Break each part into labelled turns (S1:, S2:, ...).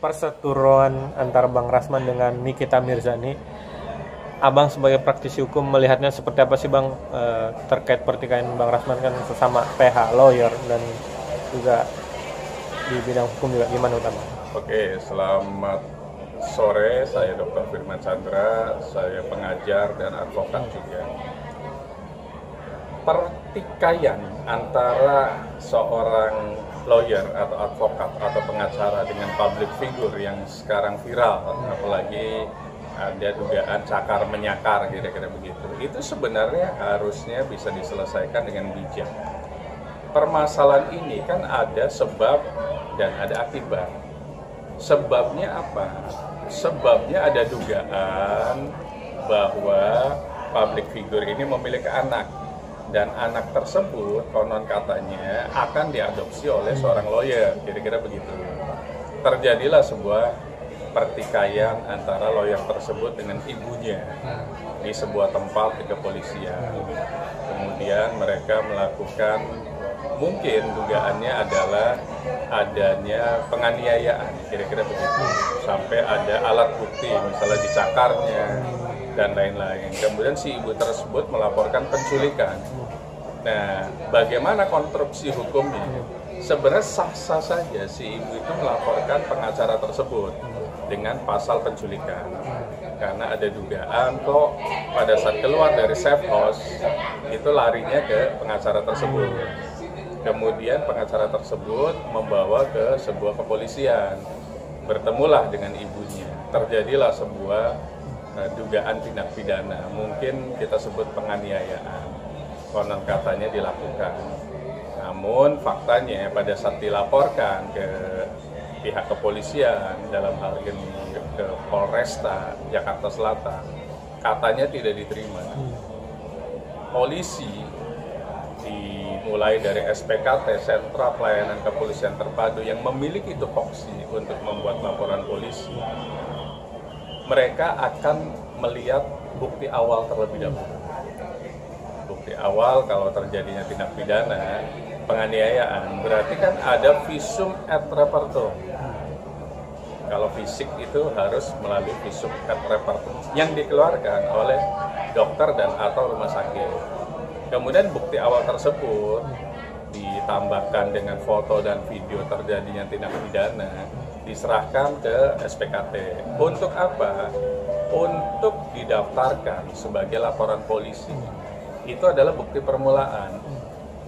S1: perseteruan antara Bang Rasman dengan Nikita Mirzani, Abang sebagai praktisi hukum melihatnya seperti apa sih Bang, terkait pertikaian Bang Rasman kan sesama PH, lawyer, dan juga di bidang hukum juga, gimana Bang?
S2: Oke, selamat sore, saya Dr. Firman Chandra, saya pengajar dan advokat juga. Pertikaian antara seorang lawyer atau advokat atau pengacara dengan public figure yang sekarang viral, apalagi ada dugaan cakar menyakar kira-kira begitu, itu sebenarnya harusnya bisa diselesaikan dengan bijak. Permasalahan ini kan ada sebab dan ada akibat. Sebabnya apa? Sebabnya ada dugaan bahwa public figure ini memiliki anak, dan anak tersebut konon katanya akan diadopsi oleh seorang lawyer, kira-kira begitu. Terjadilah sebuah pertikaian antara lawyer tersebut dengan ibunya di sebuah tempat di kepolisian. Kemudian mereka melakukan, mungkin dugaannya adalah adanya penganiayaan, kira-kira begitu, sampai ada alat bukti, misalnya dicakarnya dan lain-lain. Kemudian si ibu tersebut melaporkan penculikan. Nah, bagaimana konstruksi hukumnya? Sebenarnya sah-sah saja si ibu itu melaporkan pengacara tersebut dengan pasal penculikan, karena ada dugaan kok pada saat keluar dari safe house itu larinya ke pengacara tersebut. Kemudian pengacara tersebut membawa ke sebuah kepolisian, bertemulah dengan ibunya, terjadilah sebuah dugaan tindak pidana, mungkin kita sebut penganiayaan, konon katanya dilakukan. Namun faktanya pada saat dilaporkan ke pihak kepolisian, dalam hal ini ke Polresta Jakarta Selatan, katanya tidak diterima. Polisi dimulai dari SPKT, Sentra Pelayanan Kepolisian Terpadu, yang memiliki tupoksi untuk membuat laporan polisi, mereka akan melihat bukti awal terlebih dahulu. Bukti awal kalau terjadinya tindak pidana penganiayaan, berarti kan ada visum et repertum. Kalau fisik itu harus melalui visum et repertum yang dikeluarkan oleh dokter dan atau rumah sakit. Kemudian bukti awal tersebut ditambahkan dengan foto dan video terjadinya tindak pidana, diserahkan ke SPKT. Untuk apa? Untuk didaftarkan sebagai laporan polisi. Itu adalah bukti permulaan.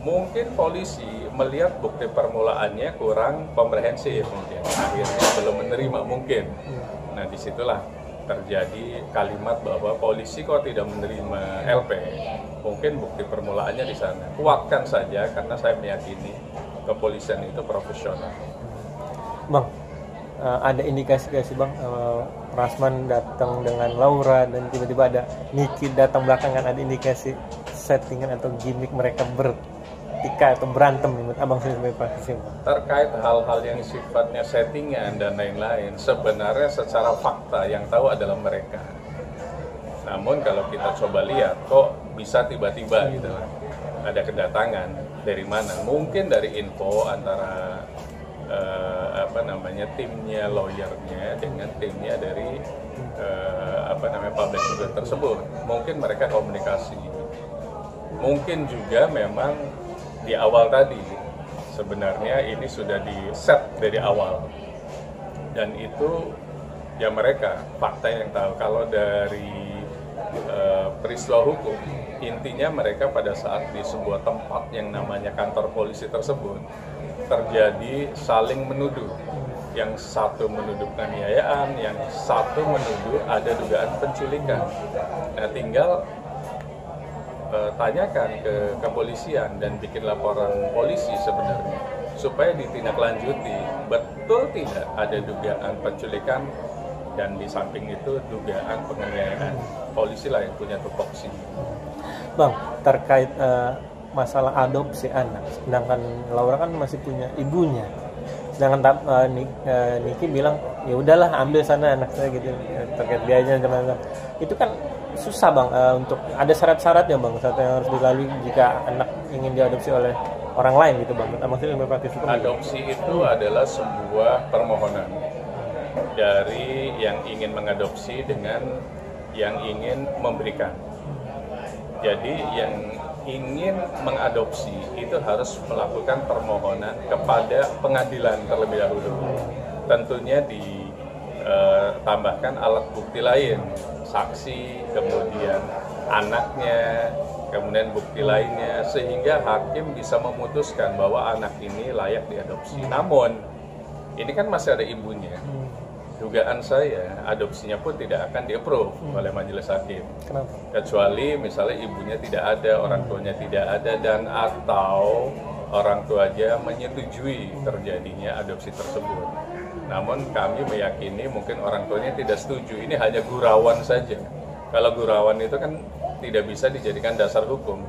S2: Mungkin polisi melihat bukti permulaannya kurang komprehensif, mungkin akhirnya belum menerima mungkin. Nah, disitulah terjadi kalimat bahwa polisi kok tidak menerima LP. Mungkin bukti permulaannya di sana. Kuatkan saja, karena saya meyakini kepolisian itu profesional.
S1: Bang, ada indikasi gak sih Bang, Rasman datang dengan Laura dan tiba-tiba ada Niki datang belakangan, ada indikasi settingan atau gimmick mereka bertikai atau berantem menurut Abang sebagai praktisi?
S2: Terkait hal-hal yang sifatnya settingan dan lain-lain, sebenarnya secara fakta yang tahu adalah mereka. Namun kalau kita coba lihat, kok bisa tiba-tiba gitu ada kedatangan dari mana? Mungkin dari info antara timnya lawyernya dengan timnya dari public figure tersebut. Mungkin mereka komunikasi. Mungkin juga memang di awal tadi sebenarnya ini sudah di set dari awal, dan itu ya mereka fakta yang tahu. Kalau dari peristiwa hukum, intinya mereka pada saat di sebuah tempat yang namanya kantor polisi tersebut terjadi saling menuduh. Yang satu menuduh penganiayaan, yang satu menuduh ada dugaan penculikan. Nah, tinggal tanyakan ke kepolisian dan bikin laporan polisi sebenarnya supaya ditindaklanjuti, betul tidak ada dugaan penculikan, dan di samping itu dugaan penganiayaan. Polisi lah yang punya tupoksi.
S1: Bang, terkait masalah adopsi anak, sedangkan Laura kan masih punya ibunya, sedangkan Niki bilang ya udahlah ambil sana anak saya gitu, terkait biayanya dan lain-lain. Itu kan susah Bang, untuk ada syarat-syaratnya Bang, syarat yang harus dilalui jika anak ingin diadopsi oleh orang lain gitu Bang. Maksudnya praktis itu
S2: adopsi itu adalah sebuah permohonan. dari yang ingin mengadopsi dengan yang ingin memberikan. Jadi yang ingin mengadopsi itu harus melakukan permohonan kepada pengadilan terlebih dahulu. Tentunya ditambahkan alat bukti lain, saksi, kemudian anaknya, kemudian bukti lainnya, sehingga hakim bisa memutuskan bahwa anak ini layak diadopsi. Namun, ini kan masih ada ibunya. Dugaan saya, adopsinya pun tidak akan di-approve oleh majelis hakim.
S1: Kenapa?
S2: Kecuali misalnya ibunya tidak ada, orang tuanya tidak ada, dan atau orang tuanya menyetujui terjadinya adopsi tersebut. Namun kami meyakini mungkin orang tuanya tidak setuju, ini hanya gurauan saja. Kalau gurauan itu kan tidak bisa dijadikan dasar hukum.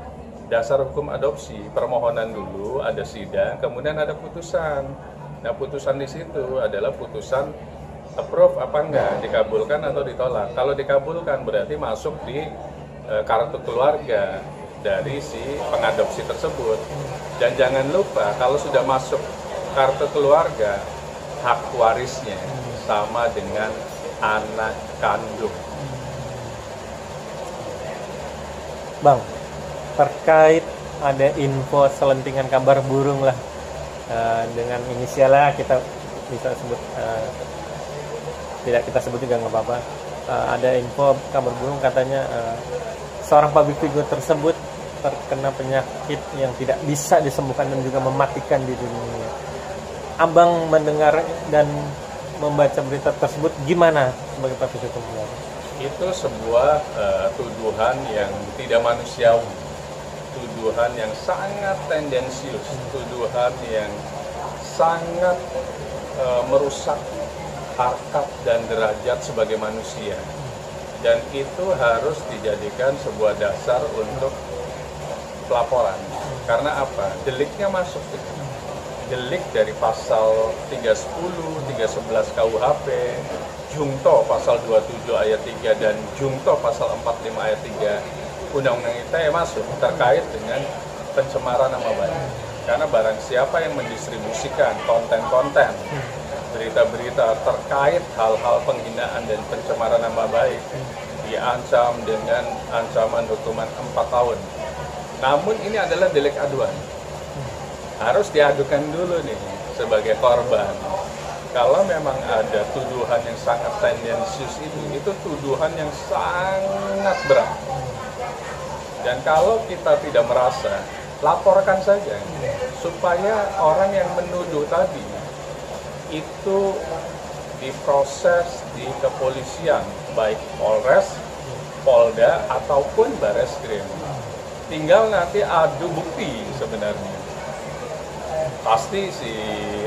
S2: Dasar hukum adopsi, permohonan dulu, ada sidang, kemudian ada putusan. Nah, putusan di situ adalah putusan approve apa enggak, dikabulkan atau ditolak. Kalau dikabulkan berarti masuk di kartu keluarga dari si pengadopsi tersebut. Dan jangan lupa kalau sudah masuk kartu keluarga, hak warisnya sama dengan anak kandung.
S1: Bang, terkait ada info selentingan kabar burung lah, dengan inisialnya kita bisa sebut, tidak kita sebut juga nggak apa-apa. Ada info kabar burung katanya seorang public figure tersebut terkena penyakit yang tidak bisa disembuhkan dan juga mematikan di dunia. Abang mendengar dan membaca berita tersebut gimana sebagai praktisi hukum?
S2: Itu sebuah tuduhan yang tidak manusiawi, tuduhan yang sangat tendensius, tuduhan yang sangat merusak harkat dan derajat sebagai manusia, dan itu harus dijadikan sebuah dasar untuk pelaporan. Karena apa? Deliknya masuk, delik dari pasal 310, 311 KUHP, Jungto pasal 27 ayat 3 dan Jungto pasal 45 ayat 3 Undang-Undang ITE masuk terkait dengan pencemaran nama baik. Karena barang siapa yang mendistribusikan konten-konten, berita-berita terkait hal-hal penghinaan dan pencemaran nama baik, diancam dengan ancaman hukuman 4 tahun. Namun ini adalah delik aduan. Harus diadukan dulu nih sebagai korban. Kalau memang ada tuduhan yang sangat tendensius itu tuduhan yang sangat berat. Dan kalau kita tidak merasa, laporkan saja supaya orang yang menuduh tadi itu diproses di kepolisian, baik Polres, Polda ataupun Bareskrim. Tinggal nanti adu bukti sebenarnya. Pasti si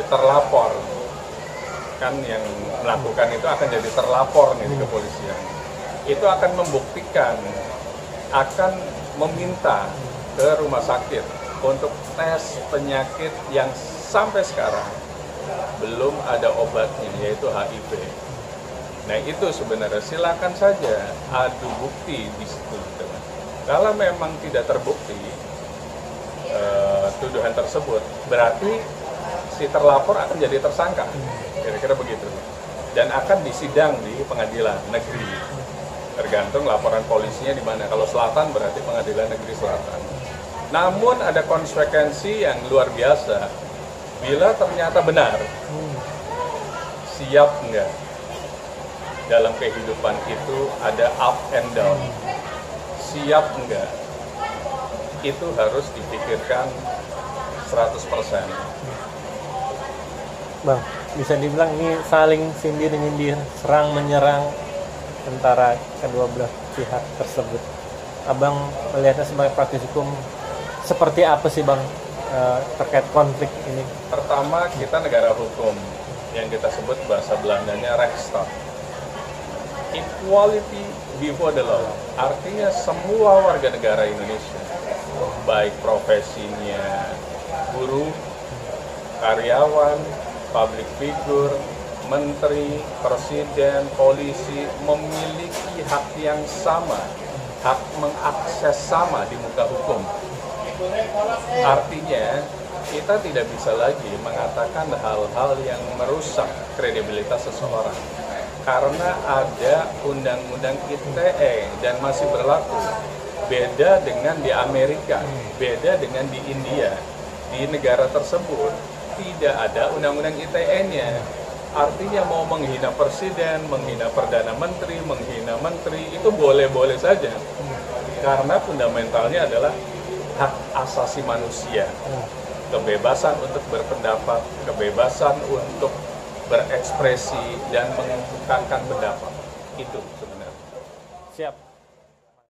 S2: terlapor kan yang melakukan itu akan jadi terlapor nih di kepolisian. Itu akan membuktikan, akan meminta ke rumah sakit untuk tes penyakit yang sampai sekarang belum ada obatnya, yaitu HIV. Nah itu sebenarnya silakan saja adu bukti di situ. Kalau memang tidak terbukti tuduhan tersebut, berarti si terlapor akan jadi tersangka, kira-kira begitu, dan akan disidang di pengadilan negeri, tergantung laporan polisinya di mana. Kalau selatan berarti pengadilan negeri selatan. Namun ada konsekuensi yang luar biasa bila ternyata benar. Siap enggak? Dalam kehidupan itu ada up and down. Siap enggak? Itu harus dipikirkan 100%.
S1: Bang, bisa dibilang ini saling sindir-menyindir, serang-menyerang antara kedua belah pihak tersebut. Abang melihatnya sebagai praktisi hukum seperti apa sih Bang terkait konflik ini?
S2: Pertama, kita negara hukum yang kita sebut bahasa Belandanya Rechtsstaat. Equality before the law. Artinya semua warga negara Indonesia, baik profesinya guru, karyawan, public figure, menteri, presiden, polisi, memiliki hak yang sama, hak mengakses sama di muka hukum. Artinya kita tidak bisa lagi mengatakan hal-hal yang merusak kredibilitas seseorang. Karena ada undang-undang ITE dan masih berlaku. Beda dengan di Amerika, beda dengan di India. Di negara tersebut tidak ada undang-undang ITE-nya. Artinya mau menghina presiden, menghina perdana menteri, menghina menteri, itu boleh-boleh saja. Karena fundamentalnya adalah hak asasi manusia. Kebebasan untuk berpendapat, kebebasan untuk berekspresi dan mengungkapkan pendapat. Itu.